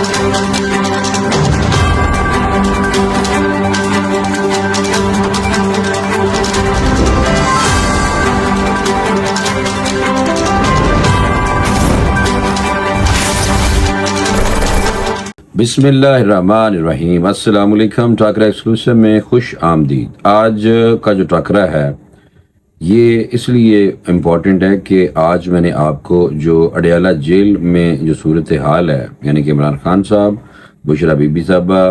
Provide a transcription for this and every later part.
بسم اللہ الرحمن الرحیم۔ السلام علیکم۔ ٹاکرا ایکسکلوسیو میں خوش آمدید۔ آج کا جو ٹاکرا ہے یہ اس لیے امپورٹنٹ ہے کہ آج میں نے آپ کو جو اڈیالہ جیل میں جو صورتحال ہے، یعنی کہ عمران خان صاحب، بشرا بی بی صاحبہ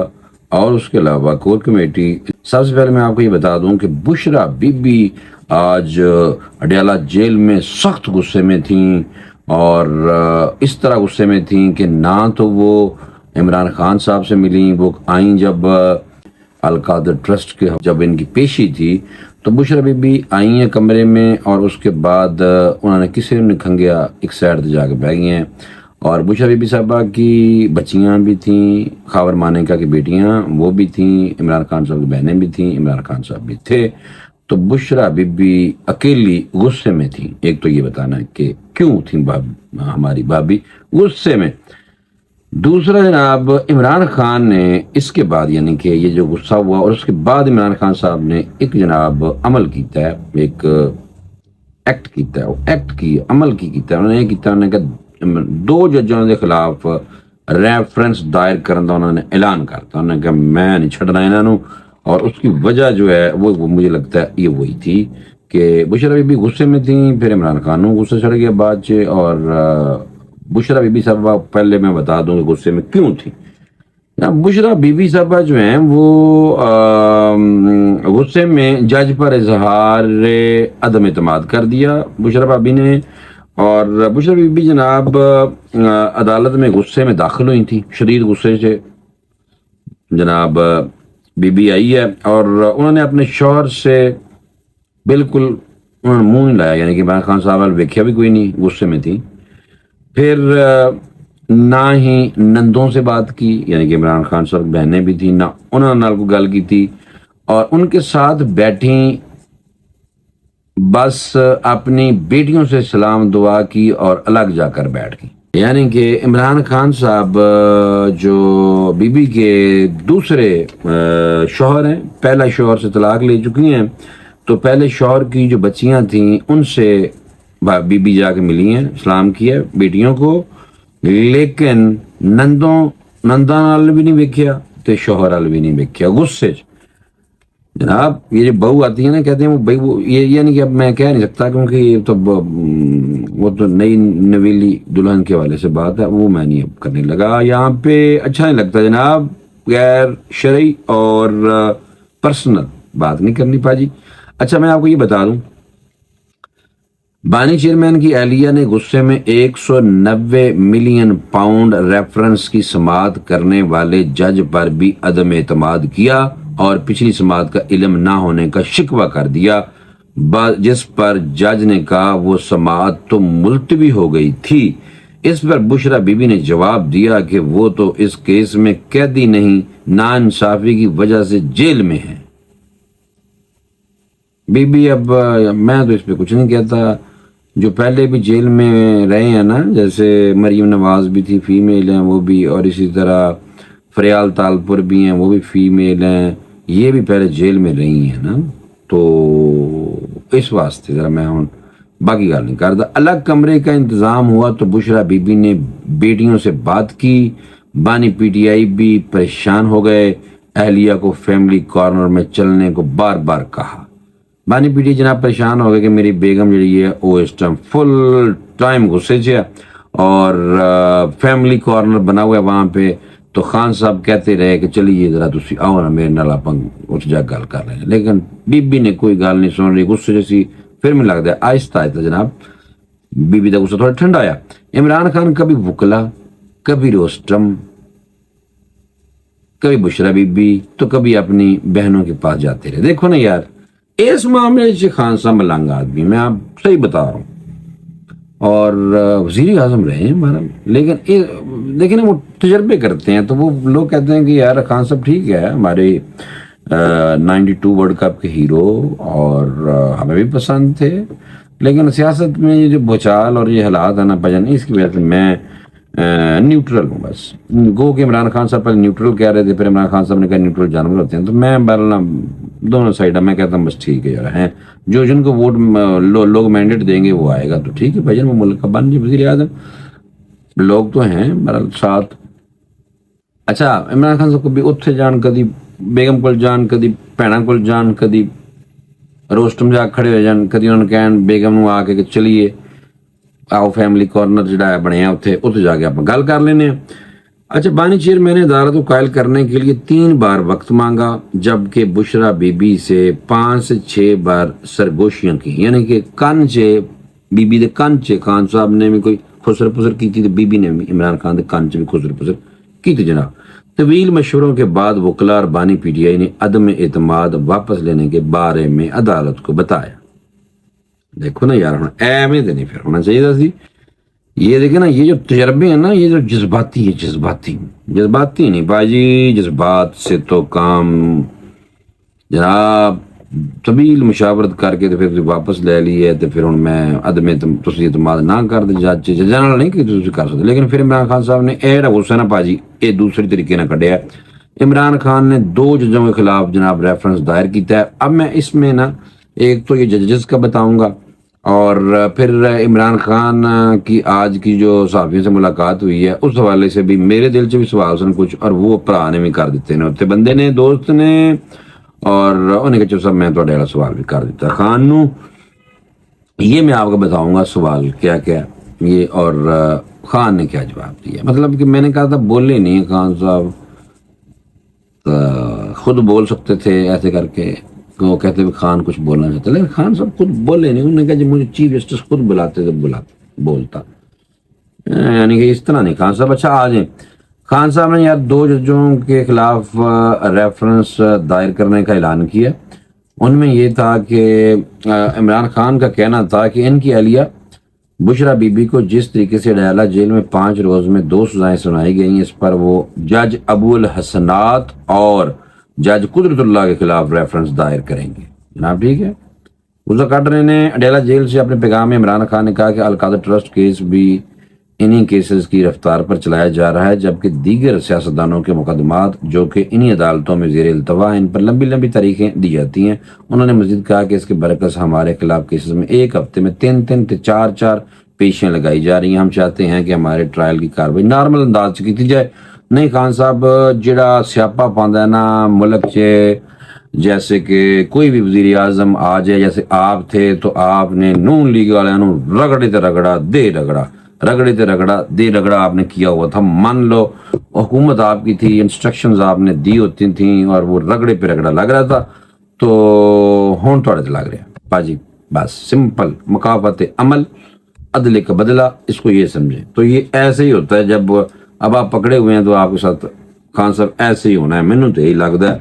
اور اس کے علاوہ کور کمیٹی، سب سے پہلے میں آپ کو یہ بتا دوں کہ بشرا بی بی آج اڈیالہ جیل میں سخت غصے میں تھیں، اور اس طرح غصے میں تھیں کہ نہ تو وہ عمران خان صاحب سے ملیں، وہ آئیں جب القادر ٹرسٹ کے جب ان کی پیشی تھی تو بشرا بی بی آئی ہیں کمرے میں، اور اس کے بعد انہوں نے کسی نے کھنگیا ایک سائڈ جا کے بیٹھ گئی ہیں، اور بشرا بی بی صاحبہ کی بچیاں بھی تھیں، خاور مانیکا کی بیٹیاں وہ بھی تھیں، عمران خان صاحب کی بہنیں بھی تھیں، عمران خان صاحب بھی تھے، تو بشرا بی بی اکیلی غصے میں تھیں۔ ایک تو یہ بتانا ہے کہ کیوں تھیں ہماری بھابھی غصے میں۔ دوسرا جناب، عمران خان نے اس کے بعد، یعنی کہ یہ جو غصہ ہوا اور اس کے بعد عمران خان صاحب نے ایک جناب عمل کیتا ہے، ایک ایکٹ کیتا ہے، وہ ایکٹ کی عمل کی کیتا ہے، انہوں نے یہ کیتا، انہوں نے کہا 2 ججوں کے خلاف ریفرنس دائر کرن دا انہوں نے اعلان کرتا، انہوں نے کہا میں نہیں چھڑنا انہوں، اور اس کی وجہ جو ہے وہ مجھے لگتا ہے یہ وہی تھی کہ بشرا بی بی غصے میں تھیں، پھر عمران خان کو غصہ چڑھ گیا بعد سے، اور بشرا بی بی صاحبہ پہلے میں بتا دوں کہ غصے میں کیوں تھی۔ بشرا بی بی صاحبہ جو ہیں وہ غصے میں جج پر اظہار عدم اعتماد کر دیا بشرا بھابی نے، اور بشرا بی بی جناب عدالت میں غصے میں داخل ہوئی تھی، شدید غصے سے جناب بی بی آئی ہے، اور انہوں نے اپنے شوہر سے بالکل انہوں نے منہ نہیں لایا، یعنی کہ عمران خان صاحب ویکھیا بھی کوئی نہیں، غصے میں تھی۔ پھر نہ ہی نندوں سے بات کی، یعنی کہ عمران خان صاحب بہنیں بھی تھیں، نہ انہوں نے کو گل کی تھی، اور ان کے ساتھ بیٹھیں، بس اپنی بیٹیوں سے سلام دعا کی اور الگ جا کر بیٹھ گئی۔ یعنی کہ عمران خان صاحب جو بی بی کے دوسرے شوہر ہیں، پہلا شوہر سے طلاق لے چکی ہیں، تو پہلے شوہر کی جو بچیاں تھیں ان سے بی بی جا کے ملی ہیں، سلام کیا بیٹیوں کو، لیکن ننداں نال بھی نہیں ویکھیا تے شوہر نال بھی نہیں ویکھیا، غصے جناب۔ یہ جو بہو آتی ہے نا، کہتے ہیں وہ بھائی وہ یہ یعنی کہ اب میں کہہ نہیں سکتا کیونکہ یہ تو وہ تو نئی نویلی دلہن کے والے سے بات ہے، وہ میں نہیں اب کرنے لگا یہاں پہ، اچھا نہیں لگتا جناب، غیر شرعی اور پرسنل بات نہیں کرنی پاجی۔ اچھا میں آپ کو یہ بتا دوں، بانی چیئرمین کی اہلیہ نے غصے میں 190 ملین پاؤنڈ ریفرنس کی سماعت کرنے والے جج پر بھی عدم اعتماد کیا اور پچھلی سماعت کا علم نہ ہونے کا شکوہ کر دیا، جس پر جج نے کہا وہ سماعت تو ملتوی ہو گئی تھی۔ اس پر بشرا بی بی نے جواب دیا کہ وہ تو اس کیس میں قیدی نہیں، ناانصافی کی وجہ سے جیل میں ہے۔ بی بی اب میں تو اس پہ کچھ نہیں کہتا، جو پہلے بھی جیل میں رہے ہیں نا، جیسے مریم نواز بھی تھی، فیمیل ہیں وہ بھی، اور اسی طرح فریال تالپور بھی ہیں وہ بھی فیمیل ہیں، یہ بھی پہلے جیل میں رہی ہیں نا، تو اس واسطے ذرا میں ہوں باقی گل نہیں کرتا۔ الگ کمرے کا انتظام ہوا تو بشرا بی بی نے بیٹیوں سے بات کی، بانی پی ٹی آئی بھی پریشان ہو گئے، اہلیہ کو فیملی کارنر میں چلنے کو بار بار کہا۔ بانی پی ٹی جناب پریشان ہو گئے کہ میری بیگم جڑی ہے وہ اس ٹائم فل ٹائم غصے سے ہے، اور فیملی کارنر بنا ہوا ہے وہاں پہ، تو خان صاحب کہتے رہے کہ چلیے ذرا تسی آؤ نا میرے نال اپن اس جا گل کر رہے ہیں، لیکن بی بی نے کوئی گل نہیں سن رہی، غصے جیسی۔ پھر میں لگتا ہے آہستہ آہستہ جناب بی بی کا غصہ تھوڑا ٹھنڈا آیا۔ عمران خان کبھی وکلا، کبھی روسٹم، کبھی بشرا بی بی، تو کبھی اپنی بہنوں کے پاس جاتے رہے۔ دیکھو نا یار، اس معاملے سے خان صاحب ملنگ آدمی، میں آپ صحیح بتا رہا ہوں، اور وزیر اعظم رہے ہیں ہمارا، لیکن دیکھیں نا وہ تجربے کرتے ہیں، تو وہ لوگ کہتے ہیں کہ یار خان صاحب ٹھیک ہے، ہمارے 92 ورلڈ کپ کے ہیرو، اور ہمیں بھی پسند تھے، لیکن سیاست میں یہ جو بھوچال اور یہ حالات ہے نا بجن، اس کی وجہ سے میں نیوٹرل ہوں بس. گو کہ عمران خان صاحب پہلے نیوٹرل کہہ رہے تھے، پھر عمران خان صاحب نے کہا نیوٹرل جانور ہوتے ہیں، تو میں بہرحال دونوں سائڈ میں کہتا ہوں بس ٹھیک ہے یار، ہیں جو جن کو ووٹ لوگ مینڈیٹ دیں گے وہ آئے گا تو ٹھیک ہے بھائی جان، وہ ملک کا بن جائے وزیر اعظم. لوگ تو ہیں بہرحال ساتھ. اچھا عمران خان صاحب کبھی اتنے جان، کدی بیگم کول جان، کدی بھیناں کول جان، کدی روسٹم جا کھڑے ہو جان، کدی انہوں نے کہن بیگم نو آ کے کہ چلیے آؤ فیملی کارنر جڑا بنیا اتنے جا کے آپ گل کر لینے. اچھا بانی چیر میں نے عدالت کو قائل کرنے کے لیے 3 بار وقت مانگا، جبکہ بشرا بی بی سے 5 سے 6 بار سرگوشیاں کی، یعنی کہ کن چے بی بی دے کن چے خان صاحب نے بھی کوئی خسر پسر کی تھی، بی بی نے بھی عمران خان دے کن چے بھی خسر پسر کی تھی جناب. طویل مشوروں کے بعد وکلا اور بانی پی ٹی آئی نے عدم اعتماد واپس لینے کے بارے میں عدالت کو بتایا. دیکھو نا یار، ایویں تو نہیں پھر ہونا چاہیے تھا سی. یہ دیکھیں نا، یہ جو تجربے ہیں نا، یہ جو جذباتی ہے، جذباتی نہیں باجی، جذبات سے تو کام جناب طویل مشاورت کر کے تو پھر واپس لے لی ہے. تو پھر ہوں میں عدم اعتماد نہ کر دے جج جنرل نہیں کہ تھی کر سکتے، لیکن پھر عمران خان صاحب نے ایڈا غصہ نا باجی یہ دوسری طریقے نہ کڈیا. عمران خان نے 2 ججوں کے خلاف جناب ریفرنس دائر کیتا ہے. اب میں اس میں نا ایک تو یہ ججز کا بتاؤں گا، اور پھر عمران خان کی آج کی جو صحافیوں سے ملاقات ہوئی ہے اس حوالے سے بھی میرے دل سے بھی سوال سن کچھ، اور وہ بھرا نے بھی کر دیتے ہیں اتنے بندے نے، دوست نے، اور انہیں کہ سب میں تو ڈیڑا سوال بھی کر دیتا خان نو. یہ میں آپ کو بتاؤں گا سوال کیا کیا یہ، اور خان نے کیا جواب دیا. مطلب کہ میں نے کہا تھا بولے نہیں خان صاحب، خود بول سکتے تھے ایسے کر کے، وہ کہتے بھی خان کچھ بولنا چاہتے، لیکن خان صاحب خود بولے نہیں. انہوں نے کہا جی مجھے چیف جسٹس خود بلاتے تو بولتا، یعنی کہ اس طرح نہیں خان صاحب. اچھا آ جائیں، خان صاحب نے یار 2 ججوں کے خلاف ریفرنس دائر کرنے کا اعلان کیا. ان میں یہ تھا کہ عمران خان کا کہنا تھا کہ ان کی اہلیہ بشرا بی بی کو جس طریقے سے ڈیالہ جیل میں 5 روز میں 2 سزائیں سنائی گئی ہیں، اس پر وہ جج ابو الحسنات اور جج قدرت اللہ کے خلاف ریفرنس دائر کریں گے. جناب ٹھیک ہے. گزر کاٹر نے اڈیالہ جیل سے اپنے پیغام میں عمران خان نے کہا کہ القادر ٹرسٹ کیس بھی انہی کیسز کی رفتار پر چلایا جا رہا ہے، جبکہ دیگر سیاستدانوں کے مقدمات جو کہ انہی عدالتوں میں زیر التوا ہیں ان پر لمبی تاریخیں دی جاتی ہیں. انہوں نے مزید کہا کہ اس کے برعکس ہمارے خلاف کیسز میں ایک ہفتے میں 3 سے 4 پیشیاں لگائی جا رہی ہیں. ہم چاہتے ہیں کہ ہمارے ٹرائل کی کاروائی نارمل انداز سے کی جائے. نہیں خان صاحب جڑا سیاپا پاندا ہے نا ملک چ، جیسے کہ کوئی بھی وزیر اعظم آ جائے، جیسے آپ تھے تو آپ نے نون لیگ والوں رگڑے تے رگڑا دے رگڑا، رگڑے تے رگڑا دے رگڑا آپ نے کیا ہوا تھا. مان لو حکومت آپ کی تھی، انسٹرکشنز آپ نے دی ہوتی تھیں اور وہ رگڑے پہ رگڑا لگ رہا تھا، تو ہون تھوڑے لگ رہا باجی. بس سمپل مکافات عمل، عدل کا بدلہ، اس کو یہ سمجھیں. تو یہ ایسے ہی ہوتا ہے جب اب آپ پکڑے ہوئے ہیں تو آپ کے ساتھ خان صاحب ایسے ہی ہونا ہے. مینوں تو یہی لگتا ہے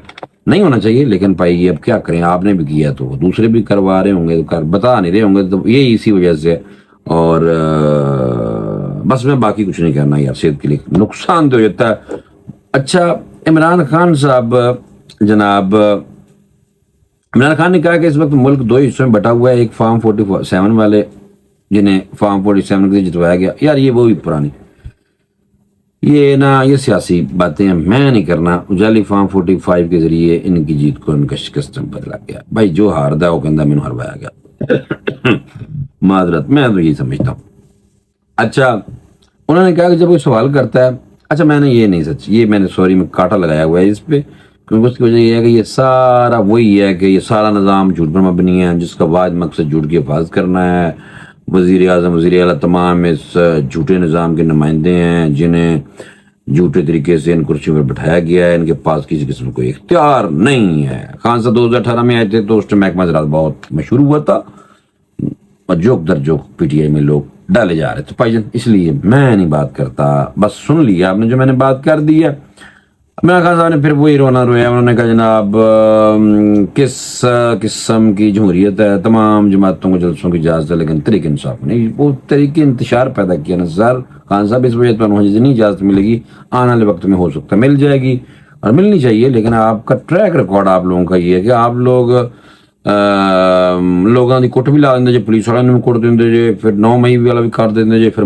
نہیں ہونا چاہیے، لیکن بھائی اب کیا کریں، آپ نے بھی کیا تو دوسرے بھی کروا رہے ہوں گے، تو بتا نہیں رہے ہوں گے، تو یہی اسی وجہ سے. اور بس میں باقی کچھ نہیں کرنا یار، صحت کے لیے نقصان تو ہوتا ہے. اچھا عمران خان صاحب جناب، عمران خان نے کہا کہ اس وقت ملک 2 حصوں میں بٹا ہوا ہے، ایک فارم 47 والے جنہیں فارم 47 کے جتوایا گیا. یار یہ وہ بھی پرانی یہ نا یہ سیاسی باتیں ہیں، میں نہیں کرنا. جعلی فارم 45 کے ذریعے ان کی جیت کو ان کا شکست میں بدلا گیا. بھائی جو ہاردا وہ کہندا مینوں ہروایا گیا. معذرت، میں تو یہی سمجھتا ہوں. اچھا انہوں نے کہا کہ جب کوئی سوال کرتا ہے، اچھا میں نے یہ نہیں سچ، یہ میں نے سوری میں کاٹا لگایا ہوا ہے اس پہ، کیونکہ اس کی وجہ یہ ہے کہ یہ سارا وہی ہے کہ یہ سارا نظام جھوٹ پر مبنی ہے، جس کا واحد مقصد جھوٹ کی حفاظت کرنا ہے. وزیر اعظم، وزیر اعلیٰ تمام اس جھوٹے نظام کے نمائندے ہیں جنہیں جھوٹے طریقے سے ان کرسیوں پر بٹھایا گیا ہے. ان کے پاس کسی قسم کو اختیار نہیں ہے. خان صاحب 2018 میں آئے تھے تو اس ٹائم محکمہ زراعت بہت مشہور ہوا تھا اور جوک در جوک پی ٹی آئی میں لوگ ڈالے جا رہے تھے بھائی جان، اس لیے میں نہیں بات کرتا. بس سن لیا آپ نے جو میں نے بات کر دی ہے. عمران خان صاحب نے پھر وہی رونا رویا. انہوں نے کہا جناب کس قسم کی جمہوریت ہے، تمام جماعتوں کو جلسوں کی اجازت ہے لیکن طریق انصاف نہیں. وہ طریقے انتشار پیدا کیا نا سر خان صاحب، اس وجہ سے جتنی اجازت ملے گی آنے والے وقت میں ہو سکتا ہے مل جائے گی اور ملنی چاہیے. لیکن آپ کا ٹریک ریکارڈ آپ لوگوں کا یہ ہے کہ آپ لوگ ਲੋਕਾਂ ਦੀ ਕੁੱਟ ਵੀ ਲਾ ਦਿੰਦੇ ਜੇ, ਪੁਲਿਸ ਵਾਲਿਆਂ ਨੂੰ ਵੀ ਕੁੱਟ ਦਿੰਦੇ ਜੇ, ਫਿਰ 9 ਮਈ ਵਾਲਾ ਵੀ ਕਰ ਦਿੰਦੇ ਜੇ, ਫਿਰ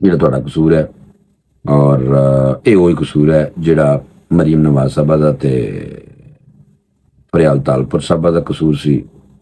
ਜਿਹੜਾ ਤੁਹਾਡਾ ਕਸੂਰ ਹੈ, ਔਰ ਇਹ ਉਹੀ ਕਸੂਰ ਹੈ ਜਿਹੜਾ ਮਰੀਮ ਨਵਾਜ਼ ਸਾਹਿਬਾ ਦਾ ਤੇ ਫਰਿਆਲ ਤਾਲਪੁਰ ਸਾਹਿਬਾ ਦਾ ਕਸੂਰ ਸੀ,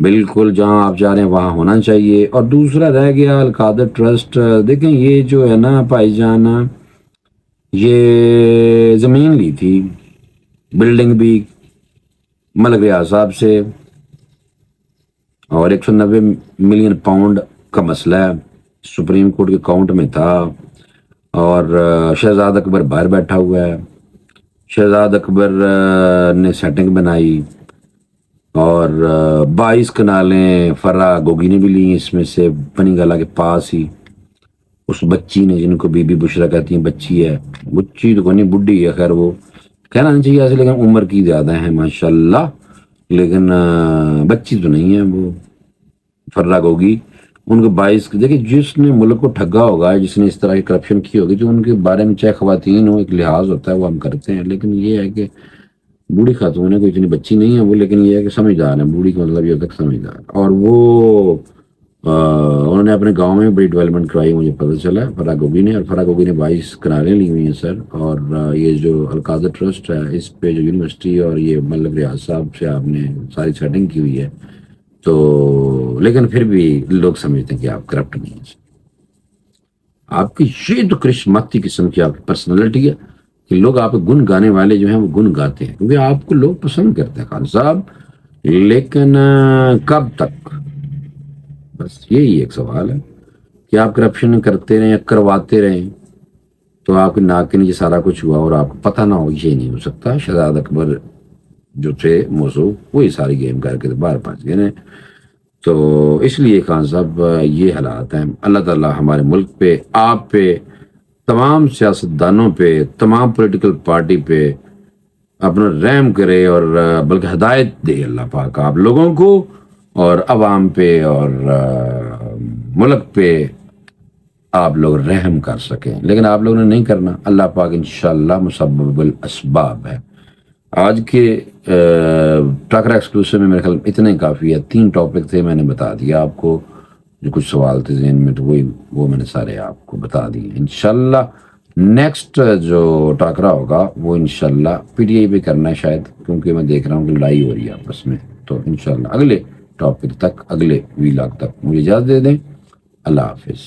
بالکل جہاں آپ جا رہے ہیں وہاں ہونا چاہیے. اور دوسرا رہ گیا القادر ٹرسٹ. دیکھیں یہ جو ہے نا بھائی جان، یہ زمین لی تھی، بلڈنگ بھی ملک ریاض صاحب سے، اور 190 ملین پاؤنڈ کا مسئلہ ہے، سپریم کورٹ کے اکاؤنٹ میں تھا. اور شہزاد اکبر باہر بیٹھا ہوا ہے. شہزاد اکبر نے سیٹنگ بنائی، اور 22 کنالیں فرا گوگی نے بھی لی اس میں سے، پنی گلا کے پاس ہی. اس بچی نے، جن کو بی بی بشرا کہتی ہیں، بچی ہے، بچی تو نہیں بڈھی ہے، خیر وہ کہنا نہیں چاہیے ایسے، لیکن عمر کی زیادہ ہے ماشاء اللہ، لیکن بچی تو نہیں ہے وہ فرا گوگی. ان کو 22، دیکھیں جس نے ملک کو ٹھگا ہوگا، جس نے اس طرح کی کرپشن کی ہوگی، تو ان کے بارے میں چاہے خواتین ہو، ایک لحاظ ہوتا ہے وہ ہم کرتے ہیں. لیکن یہ ہے کہ بوڑھی خاتون ہے، کوئی اتنی بچی نہیں ہے وہ، لیکن یہ ہے کہ سمجھدار ہے. بوڑھی کا مطلب یہ ہوتا ہے کہ سمجھدار. اور وہ انہوں نے اپنے گاؤں میں بڑی ڈیولپمنٹ کرائی، مجھے پتہ چلا فرا گوگی نے. اور فرا گوگی نے 22 کنالیں لی ہوئی ہیں سر. اور یہ جو القادر ٹرسٹ ہے، اس پہ جو یونیورسٹی اور یہ ملک ریاض صاحب سے آپ نے ساری سیٹنگ کی ہوئی ہے. تو لیکن پھر بھی لوگ سمجھتے ہیں کہ آپ کرپٹ نہیں ہیں. آپ کی یہ تو کرشماتی قسم کی آپ کی پرسنالٹی ہے کہ لوگ آپ کے گن گانے والے جو ہیں وہ گن گاتے ہیں، کیونکہ آپ کو لوگ پسند کرتے ہیں خان صاحب. لیکن کب تک؟ بس یہی ایک سوال ہے کہ آپ کرپشن کرتے رہیں یا کرواتے رہیں تو آپ کے ناک کے نیچے سارا کچھ ہوا اور آپ کو پتہ نہ ہو. یہ نہیں ہو سکتا. شہزاد اکبر جو تھے موضوع، وہی ساری گیم کر کے باہر پہنچ گئے. تو اس لیے خان صاحب یہ حالات ہیں. اللہ تعالیٰ ہمارے ملک پہ، آپ پہ، تمام سیاستدانوں پہ، تمام پولیٹیکل پارٹی پہ اپنا رحم کرے، اور بلکہ ہدایت دے اللہ پاک آپ لوگوں کو اور عوام پہ اور ملک پہ آپ لوگ رحم کر سکیں. لیکن آپ لوگوں نے نہیں کرنا. اللہ پاک انشاءاللہ مسبب الاسباب ہے. آج کے ٹاکرا ایکسکلوسیو میں میرے خیال اتنا ہی کافی ہے. 3 ٹاپک تھے، میں نے بتا دیا آپ کو. جو کچھ سوال تھے ذہن میں تو وہ میں نے سارے آپ کو بتا دیے. انشاءاللہ نیکسٹ جو ٹاکرا ہوگا وہ انشاءاللہ پی ٹی آئی پہ کرنا ہے شاید، کیونکہ میں دیکھ رہا ہوں کہ لڑائی ہو رہی ہے آپس میں. تو انشاءاللہ اگلے ٹاپک تک، اگلے ویلاگ تک مجھے اجازت دے دیں. اللہ حافظ.